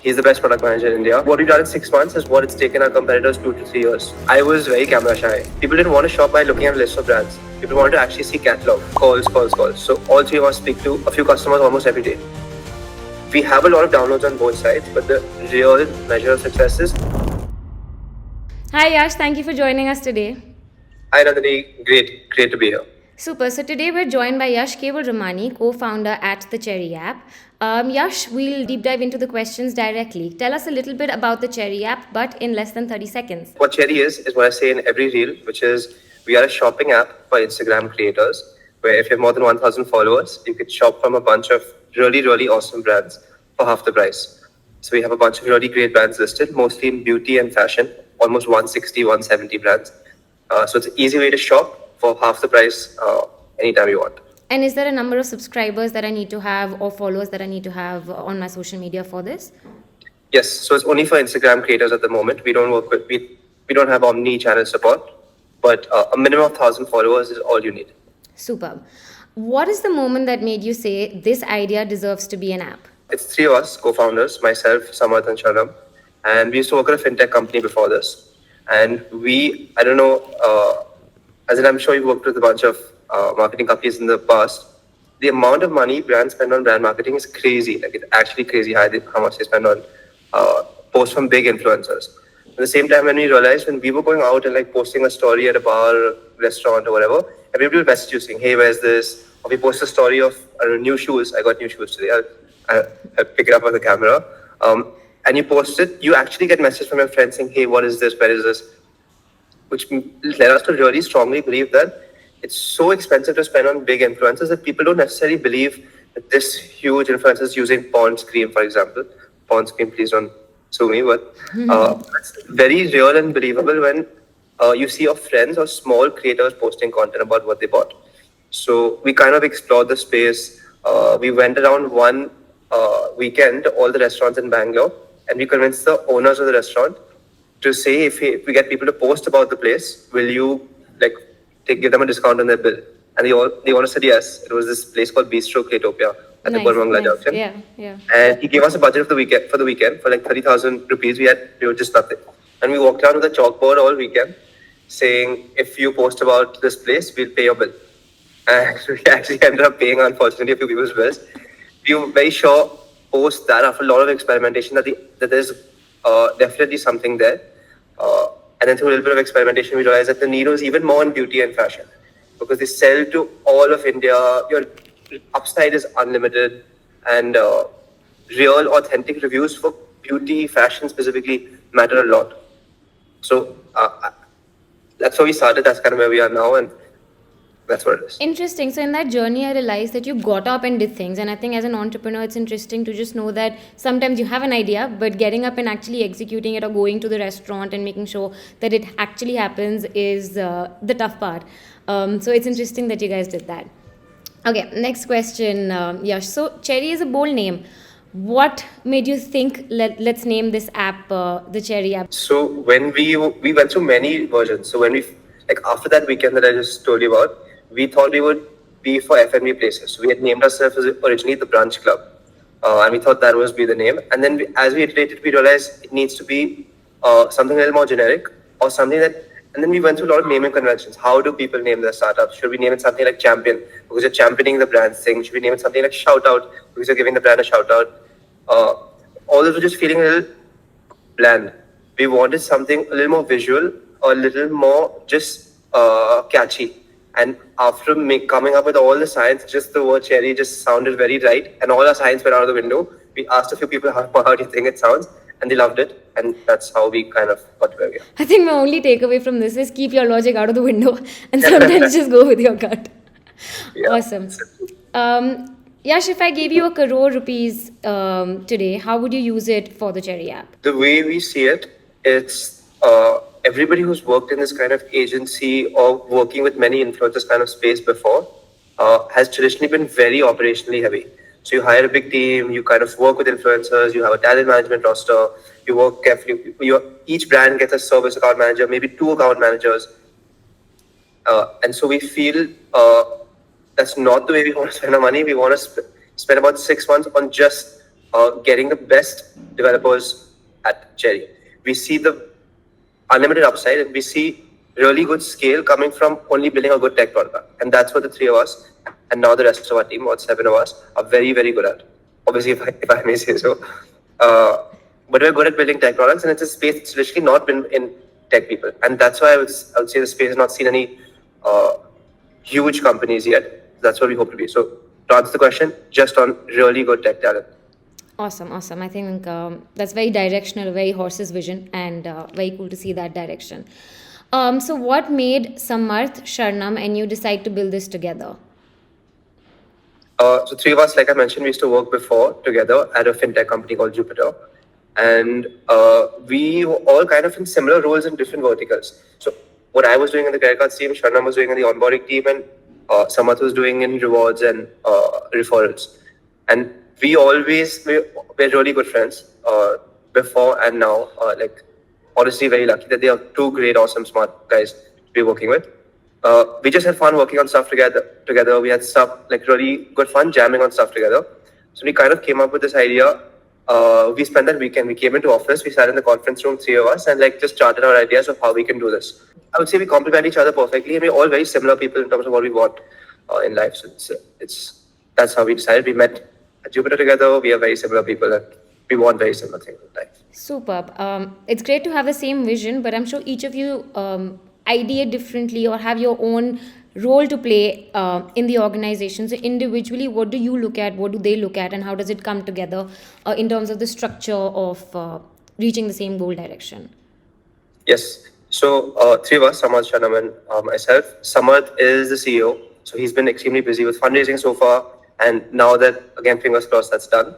He's the best product manager in India. What we've done in 6 months is what it's taken our competitors 2 to 3 years. I was very camera shy. People didn't want to shop by looking at a list of brands. People wanted to actually see catalog, calls. So all three of us speak to a few customers almost every day. We have a lot of downloads on both sides, but the real measure of success is... Hi Yash, thank you for joining us today. Hi Nandini, great to be here. Super. So today we're joined by Yash Kewalramani, co-founder at the Cherry app. Yash, we'll deep dive into the questions directly. Tell us a little bit about the Cherry app, but in less than 30 seconds. What Cherry is what I say in every reel, which is we are a shopping app for Instagram creators, where if you have more than 1,000 followers, you could shop from a bunch of really awesome brands for half the price. So we have a bunch of really great brands listed, mostly in beauty and fashion, almost 160, 170 brands. So it's an easy way to shop for half the price anytime you want. And is there a number of subscribers that I need to have or followers that I need to have on my social media for this? Yes, so it's only for Instagram creators at the moment. We don't work with we don't have omni-channel support, but a minimum of 1,000 followers is all you need. Superb. What is the moment that made you say this idea deserves to be an app? It's three of us, co-founders, myself, Samarth and Sharam, and we used to work at a fintech company before this. And I don't know, as in I'm sure you've worked with a bunch of marketing companies in the past. The amount of money brands spend on brand marketing is crazy. Like, it's actually crazy how much they spend on posts from big influencers. At the same time, when we realized when we were going out and like posting a story at a bar, restaurant or whatever, everybody would message you saying, hey, where's this? Or we post a story of new shoes. I got new shoes today. I'll pick it up on the camera. And you post it, you actually get messages from your friends saying, hey, what is this? Where is this? Which led us to really strongly believe that it's so expensive to spend on big influencers that people don't necessarily believe that this huge influencer is using Pond's cream, for example. Pond's cream, please don't sue me, but it's very real and believable when you see your friends or small creators posting content about what they bought. So we kind of explored the space. We went around one weekend to all the restaurants in Bangalore, and we convinced the owners of the restaurant to say, if we get people to post about the place, will you give them a discount on their bill? And they all said yes. It was this place called Bistro Claytopia at the Bormangla Junction. Yeah. And he gave us a budget for the weekend for like 30,000 rupees. We were just nothing. And we walked around with a chalkboard all weekend saying, if you post about this place, we'll pay your bill. And we actually ended up paying, unfortunately, a few people's bills. We were very sure post that, after a lot of experimentation, that there's definitely something there. And then through a little bit of experimentation, we realized that the need was even more in beauty and fashion, because they sell to all of India. Your upside is unlimited, and real, authentic reviews for beauty, fashion specifically matter a lot. So that's where we started. That's kind of where we are now, and that's what it is. Interesting. So in that journey, I realized that you got up and did things. And I think as an entrepreneur, it's interesting to just know that sometimes you have an idea, but getting up and actually executing it or going to the restaurant and making sure that it actually happens is the tough part. So it's interesting that you guys did that. Okay, next question, Yash. So Cherry is a bold name. What made you think let's name this app the Cherry app? So when we went through many versions. So when after that weekend that I just told you about, we thought we would be for F&B places. So we had named ourselves originally the Brunch Club, and we thought that would be the name. And then as we iterated, we realized it needs to be something a little more generic, or something that. And then we went through a lot of naming conventions. How do people name their startups? Should we name it something like Champion, because you're championing the brand thing? Should we name it something like Shout Out, because you're giving the brand a shout out? All of it was just feeling a little bland. We wanted something a little more visual, or a little more just catchy. And after coming up with all the science, just the word Cherry just sounded very right. And all our science went out of the window. We asked a few people, how do you think it sounds? And they loved it. And that's how we kind of got to where we are. I think my only takeaway from this is keep your logic out of the window and sometimes just go with your gut. Yeah. Awesome. Yash, if I gave you a crore rupees today, how would you use it for the Cherry app? The way we see it, it's everybody who's worked in this kind of agency or working with many influencers kind of space before has traditionally been very operationally heavy. So you hire a big team, you kind of work with influencers, you have a talent management roster, you work carefully. Each brand gets a service account manager, maybe 2 account managers. And so we feel that's not the way we want to spend our money. We want to spend about 6 months on just getting the best developers at Cherry. We see the unlimited upside, and we see really good scale coming from only building a good tech product. And that's what the three of us, and now the rest of our team, what 7 of us, are very, very good at. Obviously, if I may say so. But we're good at building tech products, and it's a space that's literally not been in tech people. And that's why I would say the space has not seen any huge companies yet. That's what we hope to be. So to answer the question, just on really good tech talent. Awesome, awesome. I think that's very directional, very horse's vision, and very cool to see that direction. So, what made Samarth, Sharnam, and you decide to build this together? So three of us, like I mentioned, we used to work before together at a fintech company called Jupiter, and we were all kind of in similar roles in different verticals. So what I was doing in the credit cards team, Sharnam was doing in the onboarding team, and Samarth was doing in rewards and referrals. And we're really good friends before and now. Like honestly, very lucky that they are two great, awesome, smart guys to be working with. We just had fun working on stuff together. We had stuff like really good fun jamming on stuff together. So we kind of came up with this idea. We spent that weekend. We came into office. We sat in the conference room, three of us, and like just charted our ideas of how we can do this. I would say we complement each other perfectly, and we're all very similar people in terms of what we want in life. So that's how we decided. We met at Jupiter together. We are very similar people, and we want very similar things in life. Superb. It's great to have the same vision, but I'm sure each of you ideate differently or have your own role to play in the organization. So, individually, what do you look at? What do they look at? And how does it come together in terms of the structure of reaching the same goal direction? Yes. So three of us, Samarth, Shanam, and myself. Samarth is the CEO. So he's been extremely busy with fundraising so far. And now that, again, fingers crossed, that's done,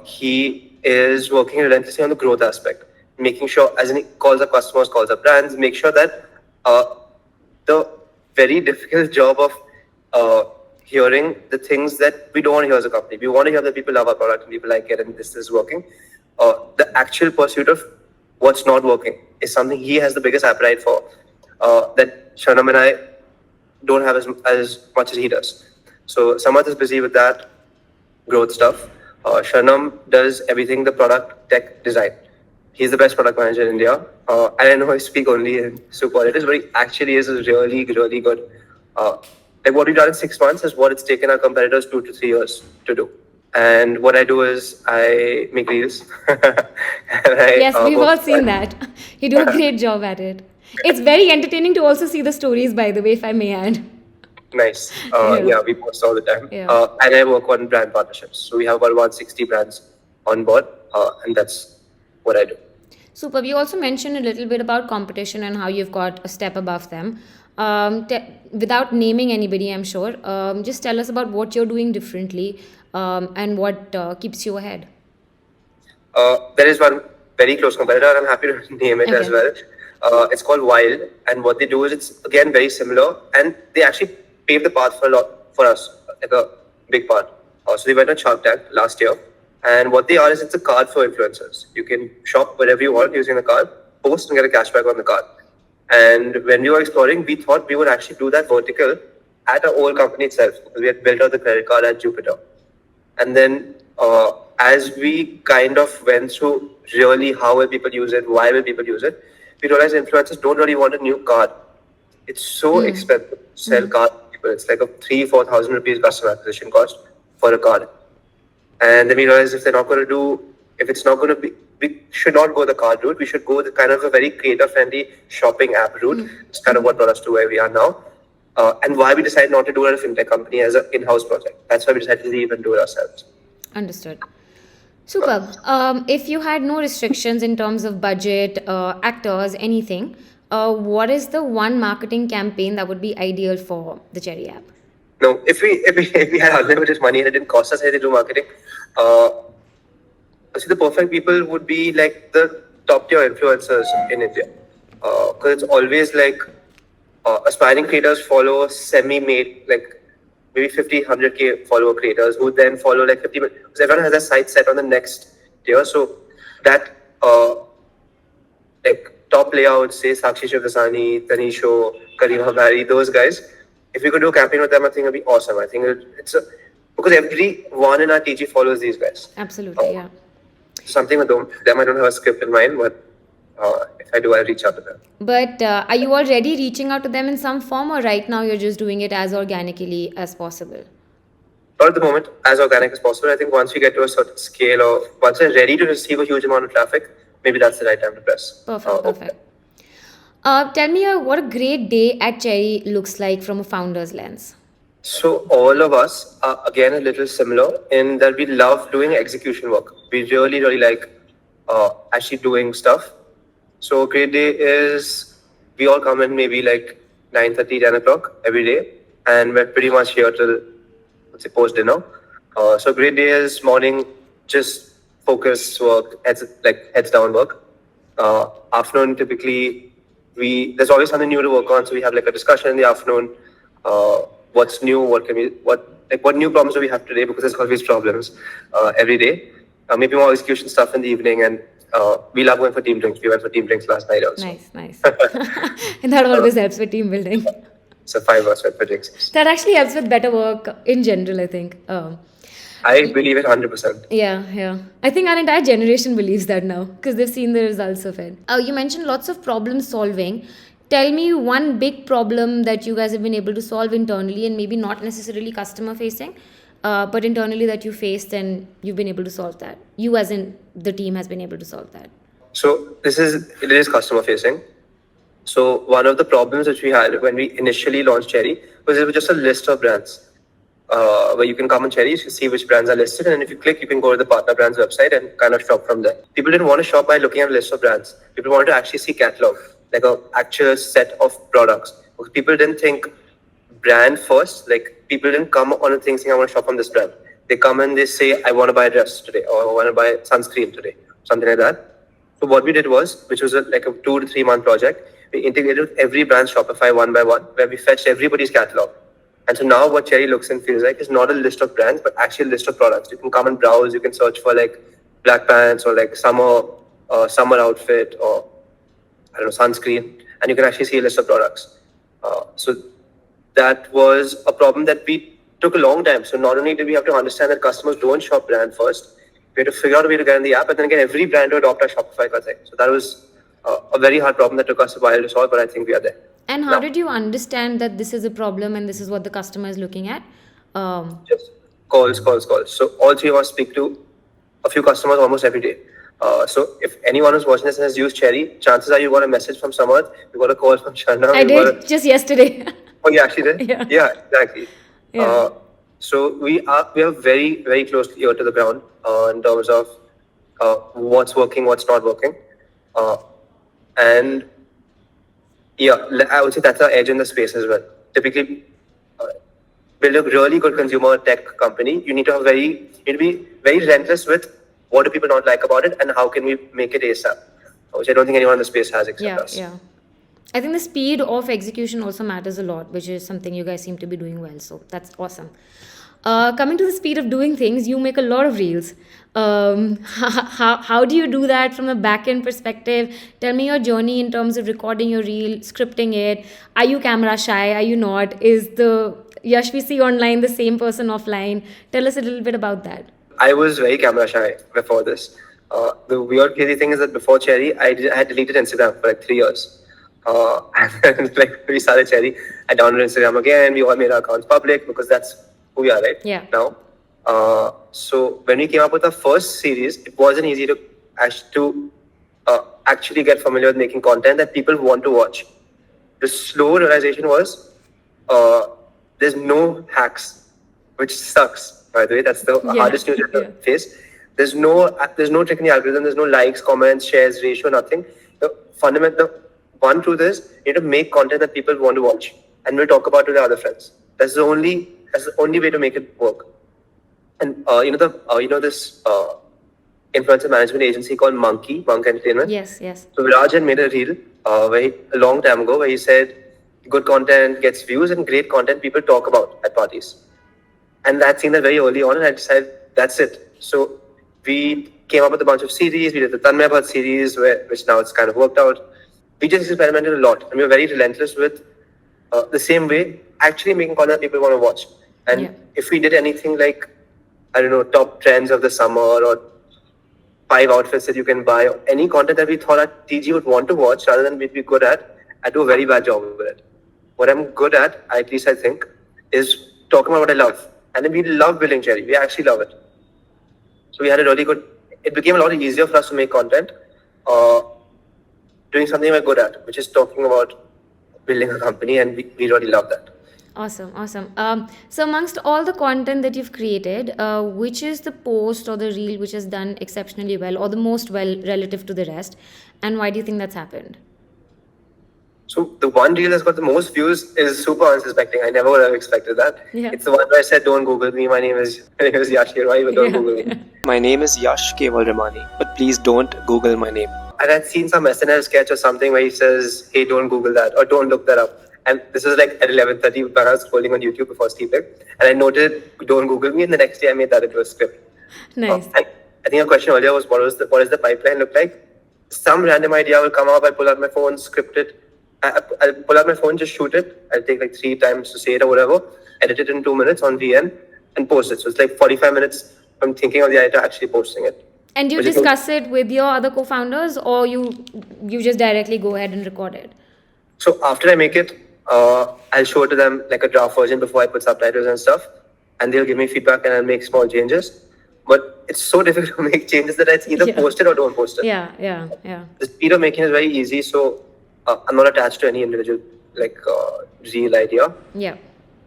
he is working relentlessly on the growth aspect, making sure, as in he calls up customers, calls up brands, make sure that the very difficult job of hearing the things that we don't want to hear as a company. We want to hear that people love our product and people like it and this is working. The actual pursuit of what's not working is something he has the biggest appetite for that Shanam and I don't have as much as he does. So Samarth is busy with that growth stuff. Shanam does everything the product tech design. He's the best product manager in India. And I know I speak only in superlatives, but he actually is really, really good. Like what we've done in 6 months is what it's taken our competitors 2 to 3 years to do. And what I do is I make reels. Yes, we've all seen that. You do a great job at it. It's very entertaining to also see the stories, by the way, if I may add. Nice. Yeah, we post all the time. Yeah. And I work on brand partnerships. So we have about 160 brands on board, and that's what I do. Superb. You also mentioned a little bit about competition and how you've got a step above them. Without naming anybody, I'm sure, just tell us about what you're doing differently and what keeps you ahead. There is one very close competitor, and I'm happy to name it as Okay. well. It's called Wild, and what they do is it's again very similar, and they actually paved the path for us, like a big part. So they went on Shark Tank last year, and what they are is it's a card for influencers. You can shop wherever you want using the card, post and get a cashback on the card. And when we were exploring, we thought we would actually do that vertical at our old company itself. We had built out the credit card at Jupiter. And then as we kind of went through really how will people use it, why will people use it, we realized influencers don't really want a new card. It's so expensive to sell cards to people. It's like a 3,000-4,000 rupees customer acquisition cost for a card. And then we realized if it's not going to be, we should not go the card route. We should go the kind of a very creator-friendly shopping app route. It's kind of what brought us to where we are now. And why we decided not to do it at a fintech company as an in-house project. That's why we decided to leave and do it ourselves. Understood. Superb. If you had no restrictions in terms of budget, actors, anything, what is the one marketing campaign that would be ideal for the Cherry app? No, if we had unlimited money and it didn't cost us anything to do marketing, see the perfect people would be like the top tier influencers in India, because it's always like aspiring creators follow semi-made like maybe 50, 100K follower creators who then follow like 50, because everyone has their sights set on the next tier. So that like top player, I would say Sakshi Shivdasani, Tanisho, Karima Bhari, those guys. If we could do a campaign with them, I think it'd be awesome. I think it's because everyone in our TG follows these guys. Absolutely, yeah. Something with them, I don't have a script in mind, but if I do, I'll reach out to them. But are you already reaching out to them in some form, or right now you're just doing it as organically as possible? Not at the moment, as organic as possible. I think once we get to a certain scale, or once we're ready to receive a huge amount of traffic, maybe that's the right time to press. Perfect. Tell me what a great day at Cherry looks like from a founder's lens. So all of us are again a little similar in that we love doing execution work. We really, really like actually doing stuff. So great day is we all come in maybe like 9:30, 10 o'clock every day, and we're pretty much here till let's say post dinner. So great day is morning, just focus work, heads down work. Afternoon typically there's always something new to work on, so we have like a discussion in the afternoon. What's new? What new problems do we have today? Because there's always problems every day. Maybe more execution stuff in the evening, and we love going for team drinks. We went for team drinks last night also. Nice. And that always helps with team building. So 5 hours went for drinks. That actually helps with better work in general, I think. I believe it 100%. Yeah. I think our entire generation believes that now because they've seen the results of it. You mentioned lots of problem solving. Tell me one big problem that you guys have been able to solve internally, and maybe not necessarily customer facing, but internally that you faced and you've been able to solve that. You as in the team has been able to solve that. So it is customer facing. So one of the problems which we had when we initially launched Cherry was it was just a list of brands. Where you can come on Cherry, you can see which brands are listed, and if you click, you can go to the partner brands website and kind of shop from there. People didn't want to shop by looking at a list of brands. People wanted to actually see catalog, like an actual set of products. Because people didn't think brand first. Like people didn't come on a thing saying I want to shop from this brand. They come and they say I want to buy a dress today, or I want to buy sunscreen today, something like that. So what we did was, which was like a 2 to 3 month project, we integrated with every brand Shopify one by one, where we fetched everybody's catalog. And so now what Cherry looks and feels like is not a list of brands, but actually a list of products. You can come and browse. You can search for like black pants or like summer outfit or I don't know, sunscreen, and you can actually see a list of products. So that was a problem that we took a long time. So not only did we have to understand that customers don't shop brand first, we had to figure out a way to get in the app and then get every brand to adopt our Shopify concept. So that was a very hard problem that took us a while to solve, but I think we are there. And how did you understand that this is a problem and this is what the customer is looking at? Just calls. So all three of us speak to a few customers almost every day. So if anyone who's watching this and has used Cherry, chances are you got a message from Samarth, you got a call from Sharna. I did just yesterday. Oh, you actually did? Yeah, exactly. Yeah. So we are very, very close ear to the ground in terms of what's working, what's not working. And yeah, I would say that's our edge in the space as well. Typically, build a really good consumer tech company, you need to be very relentless with what do people not like about it and how can we make it ASAP, which I don't think anyone in the space has except us. Yeah. I think the speed of execution also matters a lot, which is something you guys seem to be doing well. So that's awesome. Coming to the speed of doing things, you make a lot of reels. How do you do that from a back-end perspective? Tell me your journey in terms of recording your reel, scripting it. Are you camera shy? Are you not? Is the Yash we see online the same person offline? Tell us a little bit about that. I was very camera shy before this. The weird crazy thing is that before Cherry, I had deleted Instagram for like 3 years. And then like we started Cherry, I downloaded Instagram again. We all made our accounts public because that's who we are, right? Yeah. Now, so when we came up with our first series, it wasn't easy to actually get familiar with making content that people want to watch. The slow realization was there's no hacks, which sucks. By the way, that's the hardest news to face. There's no trick in the algorithm. There's no likes, comments, shares, ratio, nothing. The fundamental one truth is you need to make content that people want to watch, and we'll talk about it with our other friends. That's the only way to make it work. And this influencer management agency called MonkE Entertainment. Yes. So Viraj had made a reel a long time ago where he said good content gets views and great content people talk about at parties. And I'd seen that very early on, and I decided that's it. So we came up with a bunch of series. We did the Tanmay Bhatt series, which now it's kind of worked out. We just experimented a lot, and we were very relentless with the same way, actually making content people want to watch. And Yeah. if we did anything like, I don't know, top trends of the summer or 5 outfits that you can buy, or any content that we thought that TG would want to watch rather than we'd be good at, I do a very bad job of it. What I'm good at least I think, is talking about what I love. And then we love building Cherry. We actually love it. So we had a really good, it became a lot easier for us to make content, doing something we're good at, which is talking about building a company, and we really love that. Awesome, awesome. So amongst all the content that you've created, which is the post or the reel which has done exceptionally well or the most well relative to the rest, and why do you think that's happened? So the one reel that's got the most views is super unsuspecting. I never would have expected that. Yeah. It's the one where I said, "Don't Google me. My name is Yash, but don't Google me." My name is Yash Kewalramani, but please don't Google my name. And I'd seen some SNL sketch or something where he says, "Hey, don't Google that or don't look that up." And this was like at 11:30 when I was scrolling on YouTube before sleeping, and I noted, "Don't Google me." And the next day, I made that into a script. Nice. And I think your question earlier was, what is the pipeline look like? Some random idea will come up. I pull out my phone, script it. I'll pull out my phone, just shoot it. I'll take like 3 times to say it or whatever. Edit it in 2 minutes on VN and post it. So it's like 45 minutes from thinking of the idea to actually posting it. And do you Which is- discuss it with your other co-founders, or you just directly go ahead and record it? So after I make it, I'll show it to them like a draft version before I put subtitles and stuff, and they'll give me feedback and I'll make small changes. But it's so difficult to make changes that it's either Yeah. post it or don't post it. Yeah. The speed of making is very easy, so I'm not attached to any individual real idea. Yeah.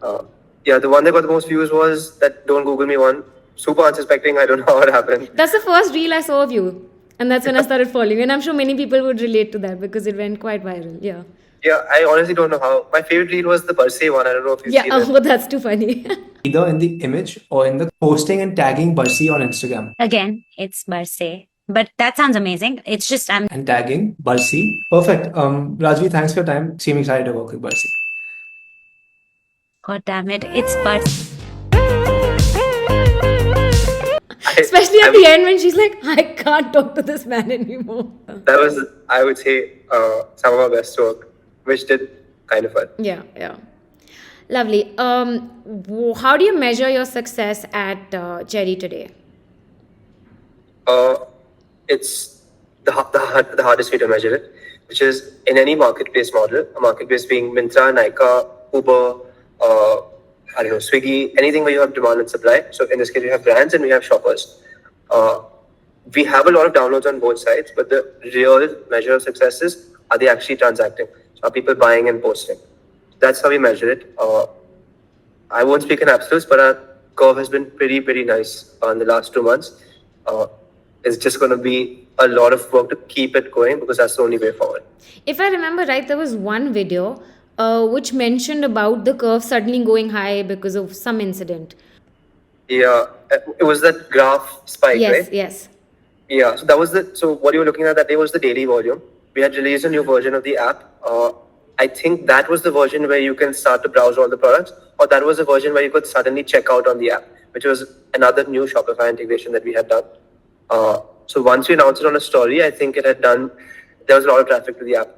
The one that got the most views was that "Don't Google me" one. Super unsuspecting. I don't know how it happened. That's the first reel I saw of you. And that's when I started following you. And I'm sure many people would relate to that because it went quite viral. Yeah. Yeah, I honestly don't know how. My favorite reel was the Bursey one. I don't know if you've Yeah. seen it. Oh, that's too funny. Either in the image or in the posting and tagging Barsi on Instagram. Again, it's Barse. But that sounds amazing. It's just I'm And tagging Barsi. Perfect. Rajvi, thanks for your time. Seem excited to work with Barsi. God damn it. It's Barse. Especially at the end when she's like, I can't talk to this man anymore. That was, I would say, some of our best work, which did kind of fun. Yeah. Lovely. How do you measure your success at Cherry today? It's the hardest way to measure it, which is in any marketplace model, a marketplace being Myntra, Nykaa, Uber, I don't know, Swiggy, anything where you have demand and supply. So in this case, we have brands and we have shoppers. We have a lot of downloads on both sides, but the real measure of success is, are they actually transacting? So are people buying and posting? That's how we measure it. I won't speak in absolutes, but our curve has been pretty nice in the last 2 months. It's just going to be a lot of work to keep it going because that's the only way forward. If I remember right, there was one video which mentioned about the curve suddenly going high because of some incident. Yeah, it was that graph spike, right? Yes. Yeah, so that was so what you were looking at that day was the daily volume. We had released a new version of the app. I think that was the version where you can start to browse all the products, or that was the version where you could suddenly check out on the app, which was another new Shopify integration that we had done. So once we announced it on a story, I think there was a lot of traffic to the app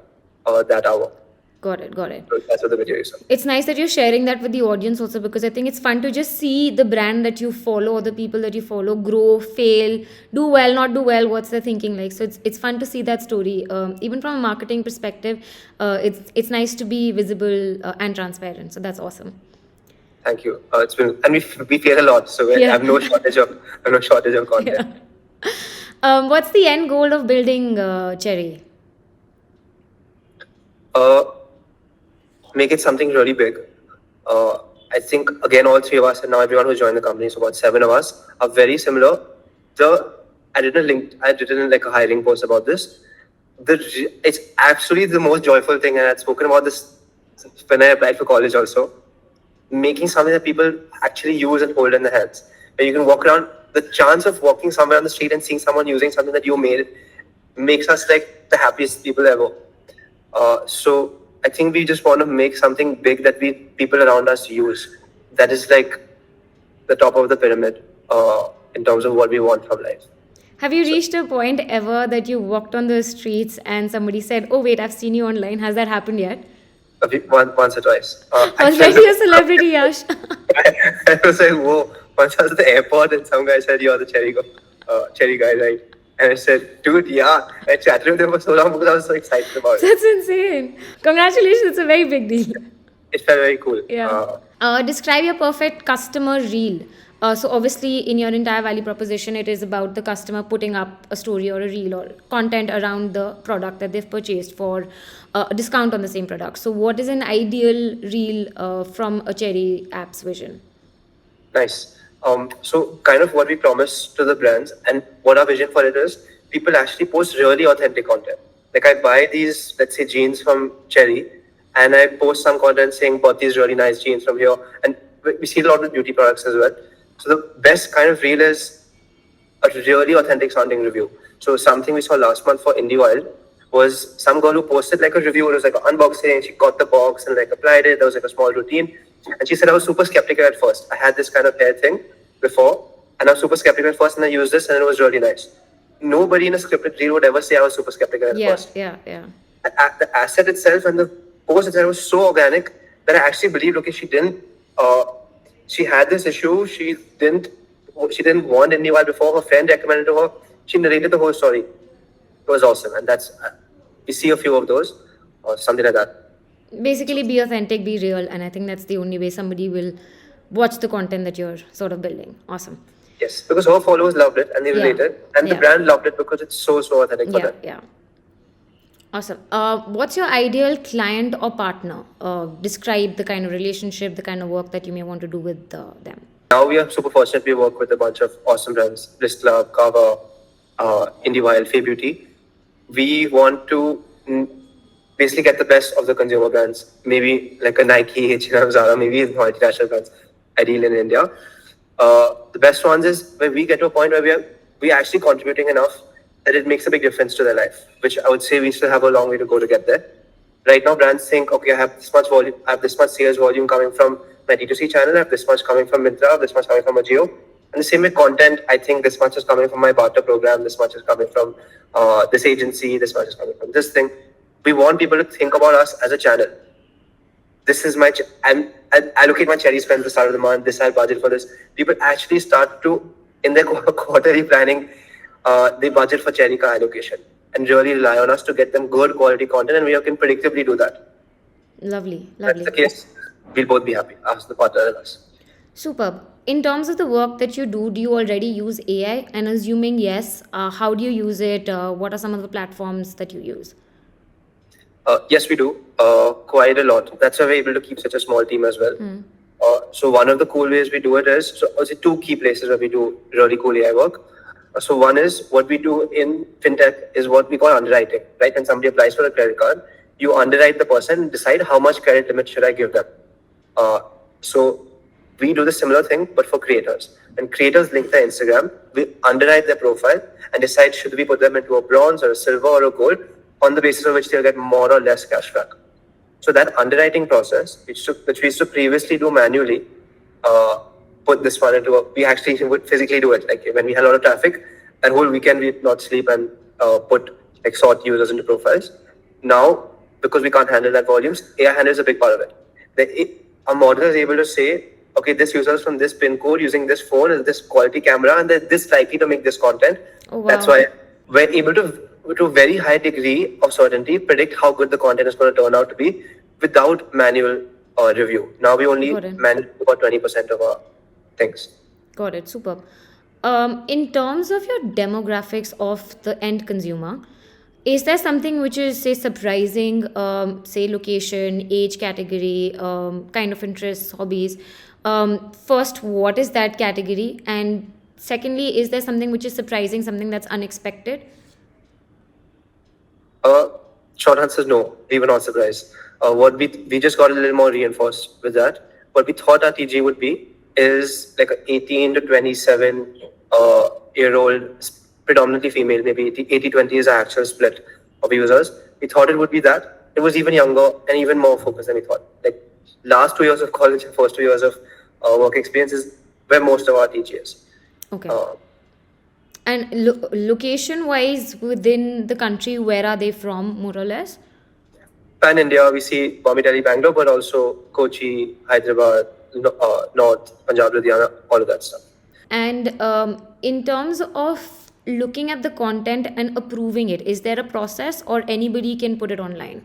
that hour. Got it. So that's what the video is. It's nice that you're sharing that with the audience also, because I think it's fun to just see the brand that you follow or the people that you follow grow, fail, do well, not do well, what's their thinking like. So it's fun to see that story. Even from a marketing perspective, it's nice to be visible and transparent. So that's awesome. Thank you. It's been, and we fail a lot, so I have no shortage of content. What's the end goal of building Cherry? Make it something really big. I think, again, all 3 of us and now everyone who's joined the company, so about 7 of us, are very similar. I did like a hiring post about this. It's actually the most joyful thing, and I'd spoken about this when I applied for college also. Making something that people actually use and hold in their hands. Where you can walk around, the chance of walking somewhere on the street and seeing someone using something that you made makes us like the happiest people ever. So I think we just want to make something big that people around us use. That is like the top of the pyramid in terms of what we want from life. Have you reached a point ever that you walked on the streets and somebody said, oh wait, I've seen you online? Has that happened yet? Once or twice. Already a celebrity, Yash. I was like, whoa. Once I was at the airport and some guy said, you're the cherry guy, right? And I said, dude, yeah. I chatted with him for so long because I was so excited about it. That's insane. Congratulations, it's a very big deal. It felt very cool. Yeah. Describe your perfect customer reel. So obviously, in your entire value proposition, it is about the customer putting up a story or a reel or content around the product that they've purchased for a discount on the same product. So, what is an ideal reel from a Cherry app's vision? Nice. So kind of what we promise to the brands and what our vision for it is, people actually post really authentic content. Like I buy these, let's say jeans from Cherry, and I post some content saying bought these really nice jeans from here. And we see a lot of beauty products as well. So the best kind of reel is a really authentic sounding review. So something we saw last month for Indie Wild was some girl who posted like a review. It was like an unboxing. She got the box and like applied it. There was like a small routine. And she said, I was super skeptical at first. I had this kind of hair thing before and I was super skeptical at first and I used this and it was really nice. Nobody in a scripted reel would ever say I was super skeptical at first. Yeah. The asset itself and the post itself was so organic that I actually believed, okay, she had this issue. She didn't want anyone before. Her friend recommended to her. She narrated the whole story. It was awesome. And that's, we see a few of those or something like that. Basically, be authentic, be real. And I think that's the only way somebody will watch the content that you're sort of building. Awesome. Yes, because her followers loved it and they related. And the brand loved it because it's so authentic for them. Yeah. Awesome. What's your ideal client or partner? Describe the kind of relationship, the kind of work that you may want to do with them. Now we are super fortunate. We work with a bunch of awesome brands, Bliss Club, Kava, Indie Wild, Fae Beauty. We want to basically get the best of the consumer brands. Maybe like a Nike, H&M, Zara, maybe multinational brands, ideal in India. The best ones is where we get to a point where we are actually contributing enough that it makes a big difference to their life, which I would say we still have a long way to go to get there. Right now, brands think, okay, I have this much volume, I have this much sales volume coming from my D2C channel, I have this much coming from Myntra, I have this much coming from Ajio. And the same with content, I think this much is coming from my barter program, this much is coming from this agency, this much is coming from this thing. We want people to think about us as a channel. This is my, I allocate my cherry spend at the start of the month, this I'll budget for this. People actually start to, in their quarterly planning, they budget for cherry car allocation and really rely on us to get them good quality content, and we can predictably do that. Lovely. That's the case. We'll both be happy, us, the partner, and us. Superb. In terms of the work that you do you already use AI? And assuming yes, how do you use it? What are some of the platforms that you use? Yes, we do. Quite a lot. That's why we're able to keep such a small team as well. So one of the cool ways we do it is, so also two key places where we do really cool AI work. So one is what we do in fintech is what we call underwriting, right? When somebody applies for a credit card, you underwrite the person and decide how much credit limit should I give them. So we do the similar thing, but for creators. When creators link their Instagram, we underwrite their profile and decide should we put them into a bronze or a silver or a gold on the basis of which they'll get more or less cash back. So that underwriting process, which we used to previously do manually, put this one into we actually would physically do it. Like when we had a lot of traffic, that whole weekend we'd not sleep and sort users into profiles. Now, because we can't handle that volumes, AI handles a big part of it. Our model is able to say, okay, this user is from this pin code using this phone and this quality camera, and they're this likely to make this content. Oh, wow. That's why we're able to a very high degree of certainty, predict how good the content is going to turn out to be without manual review. Now we only manage about 20% of our things. Got it. Superb. In terms of your demographics of the end consumer, is there something which is, say, surprising, say, location, age category, kind of interests, hobbies? First, what is that category? And secondly, is there something which is surprising, something that's unexpected? Short answer is no. We were not surprised. What we just got a little more reinforced with that. What we thought our TG would be is like an 18 to 27 year old, predominantly female, maybe 80-20 is our actual split of users. We thought it would be that. It was even younger and even more focused than we thought. Like last 2 years of college and first 2 years of work experience is where most of our TG is. Okay. And location-wise, within the country, where are they from, more or less? pan India, we see Bombay, Delhi, Bangalore, but also Kochi, Hyderabad, North, Punjab, Ludhiana, all of that stuff. And in terms of looking at the content and approving it, is there a process or anybody can put it online?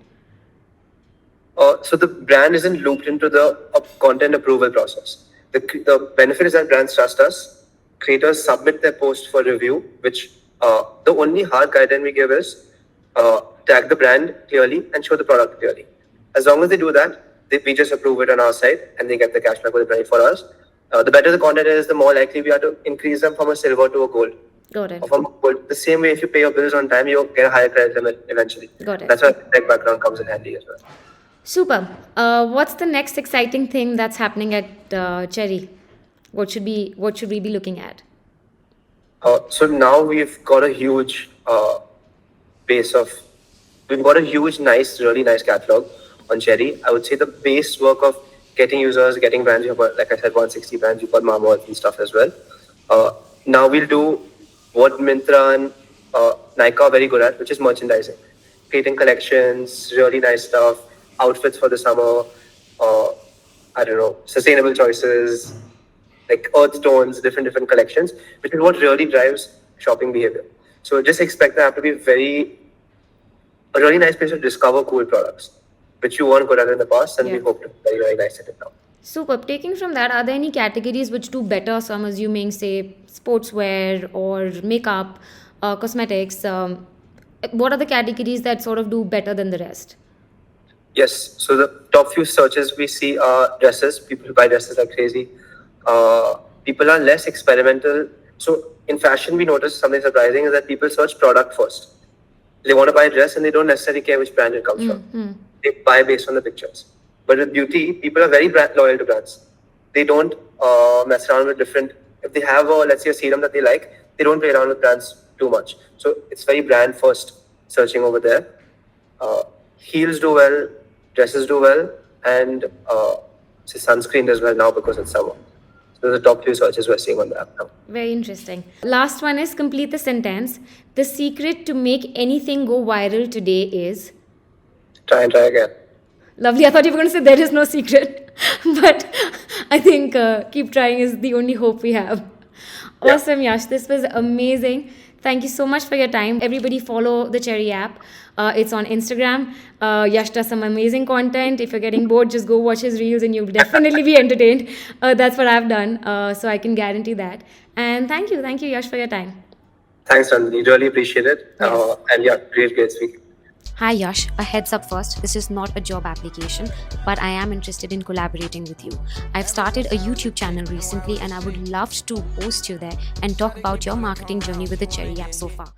So the brand isn't looped into the content approval process. The benefit is that brands trust us. Creators submit their post for review, which the only hard guideline we give is tag the brand clearly and show the product clearly. As long as they do that, we just approve it on our side and they get the cashback with the brand for us. The better the content is, the more likely we are to increase them from a silver to a gold. Got it. Or from gold. The same way, if you pay your bills on time, you'll get a higher credit limit eventually. Got it. That's why tech background comes in handy as well. Super. What's the next exciting thing that's happening at Cherry? What should we be looking at? So now we've got a huge nice, really nice catalog on Cherry. I would say the base work of getting users, getting brands, you've got, like I said, 160 brands, you've got Mamaearth and stuff as well. Now we'll do what Myntra and Nykaa are very good at, which is merchandising. Creating collections, really nice stuff, outfits for the summer, sustainable choices, like earth tones, different collections, which is what really drives shopping behavior. So just expect that to be a really nice place to discover cool products, which you weren't good at in the past, and we hope to be very, very nice at it now. Superb. Taking from that, are there any categories which do better? So I'm assuming, say, sportswear or makeup, cosmetics. What are the categories that sort of do better than the rest? Yes. So the top few searches we see are dresses. People buy dresses like crazy. People are less experimental. So in fashion, we notice something surprising is that people search product first. They want to buy a dress and they don't necessarily care which brand it comes from. They buy based on the pictures. But with beauty, people are very loyal to brands. They don't mess around with different. If they have let's say a serum that they like, they don't play around with brands too much. So it's very brand first searching over there. Heels do well, dresses do well, and sunscreen does well now because it's summer. So the top few searches we're seeing on the app now. Very interesting. Last one is complete the sentence. The secret to make anything go viral today is? Try and try again. Lovely. I thought you were going to say there is no secret. But I think keep trying is the only hope we have. Awesome, Yash. This was amazing. Thank you so much for your time. Everybody follow the Cherry app. It's on Instagram. Yash does some amazing content. If you're getting bored, just go watch his reels and you'll definitely be entertained. That's what I've done. So I can guarantee that. And thank you, Yash, for your time. Thanks, Nandini. Really appreciate it. Yes. And yeah, great speak. Hi Yash, a heads up first, this is not a job application, but I am interested in collaborating with you. I've started a YouTube channel recently and I would love to host you there and talk about your marketing journey with the Cherry app so far.